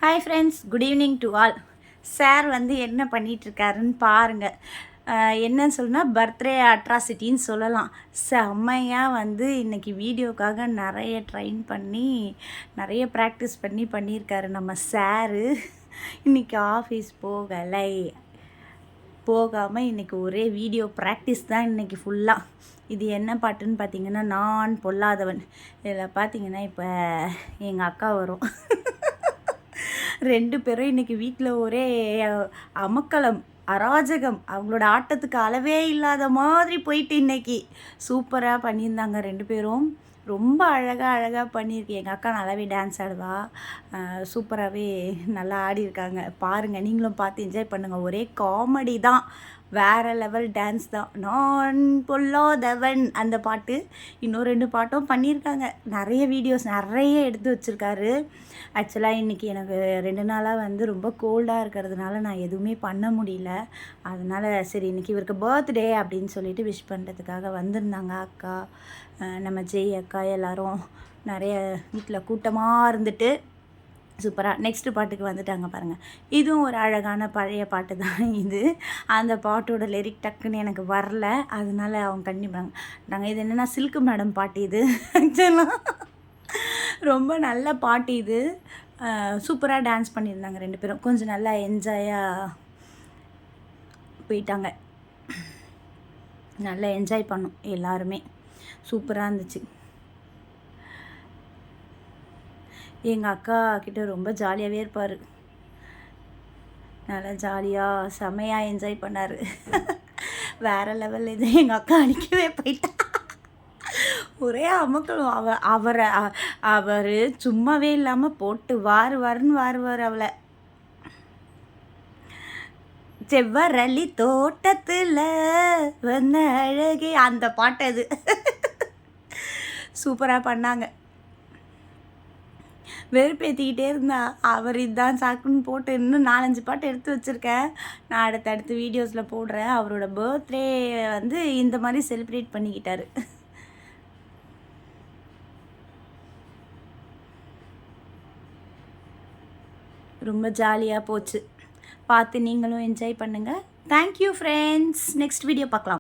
Hi friends, good evening to all. Sir வந்து என்ன பண்ணிகிட்ருக்காருன்னு பாருங்கள். என்னன்னு சொல்லுனா பர்த்டே அட்ராசிட்டின்னு சொல்லலாம். செம்மையாக வந்து இன்றைக்கி வீடியோக்காக நிறைய ட்ரைன் பண்ணி நிறைய ப்ராக்டிஸ் பண்ணியிருக்காரு நம்ம சாரு. இன்றைக்கி ஆஃபீஸ் போகாமல் இன்றைக்கி ஒரே வீடியோ ப்ராக்டிஸ் தான் இன்றைக்கி ஃபுல்லாக. இது என்ன பாட்டுன்னு பார்த்தீங்கன்னா, நான் பொல்லாதவன். இதில் பார்த்தீங்கன்னா இப்போ எங்கள் அக்கா வரும். 2 பேரும் இன்றைக்கி வீட்டில் ஒரே அமக்கலம், அராஜகம். அவங்களோட ஆட்டத்துக்கு அளவே இல்லாத மாதிரி போயிட்டு இன்றைக்கி சூப்பராக பண்ணியிருந்தாங்க 2 பேரும். ரொம்ப அழகாக பண்ணியிருக்கு. எங்கள் அக்கா நல்லாவே டான்ஸ் ஆடுவா. சூப்பராகவே நல்லா ஆடியிருக்காங்க. பாருங்கள், நீங்களும் பார்த்து என்ஜாய் பண்ணுங்கள். ஒரே காமெடி தான், வேறு லெவல் டான்ஸ் தான். நான் பொல்லாதவன் அந்த பாட்டு, இன்னும் 2 பாட்டும் பண்ணியிருக்காங்க. நிறைய வீடியோஸ் நிறைய எடுத்து வச்சுருக்காரு. ஆக்சுவலாக இன்றைக்கி எனக்கு 2 நாளாக வந்து ரொம்ப கோல்டாக இருக்கிறதுனால நான் எதுவுமே பண்ண முடியல. அதனால் சரி, இன்றைக்கி இவருக்கு பர்த்டே அப்படின்னு சொல்லிட்டு விஷ் பண்ணுறதுக்காக வந்திருந்தாங்க அக்கா, நம்ம ஜெய் அக்கா எல்லோரும் நிறைய வீட்டில் கூட்டமாக இருந்துட்டு சூப்பராக நெக்ஸ்ட்டு பாட்டுக்கு வந்துட்டாங்க பாருங்கள். இதுவும் ஒரு அழகான பழைய பாட்டு தான் இது. அந்த பாட்டோட லிரிக் டக்குன்னு எனக்கு வரல, அதனால அவங்க கண்டிப்பாங்க நாங்கள் இது என்னென்னா சில்க்கு மேடம் பாட்டு இது. ஆக்சுவலாக ரொம்ப நல்ல பாட்டு இது. சூப்பராக டான்ஸ் பண்ணியிருந்தாங்க 2 பேரும். கொஞ்சம் நல்லா என்ஜாயாக போயிட்டாங்க. நல்லா என்ஜாய் பண்ணோம் எல்லாருமே. சூப்பராக இருந்துச்சு. எங்கள் அக்கா கிட்ட ரொம்ப ஜாலியாகவே இருப்பார். நல்லா ஜாலியாக செமையாக என்ஜாய் பண்ணார். வேறு லெவல் இது. எங்கள் அக்கா அடிக்கவே போயிட்டா. ஒரே அமக்கலும். அவர் சும்மாவே இல்லாமல் போட்டு வாருன்னு வாருவார் அவளை. செவ்வரளி தோட்டத்தில் வந்த அழகே அந்த பாட்டு அது. சூப்பராக பண்ணாங்க. வெறுப்பேற்றிக்கிட்டே இருந்தா. அவர் இதுதான் சாக்குன்னு போட்டு இன்னும் 4-5 பாட்டு எடுத்து வச்சுருக்கேன். நான் அடுத்தடுத்து வீடியோஸில் போடுறேன். அவரோட பர்த்டே வந்து இந்த மாதிரி செலிப்ரேட் பண்ணிக்கிட்டாரு. ரொம்ப ஜாலியாக போச்சு. பார்த்து நீங்களும் என்ஜாய் பண்ணுங்கள். Thank you friends. நெக்ஸ்ட் வீடியோ பார்க்கலாம்.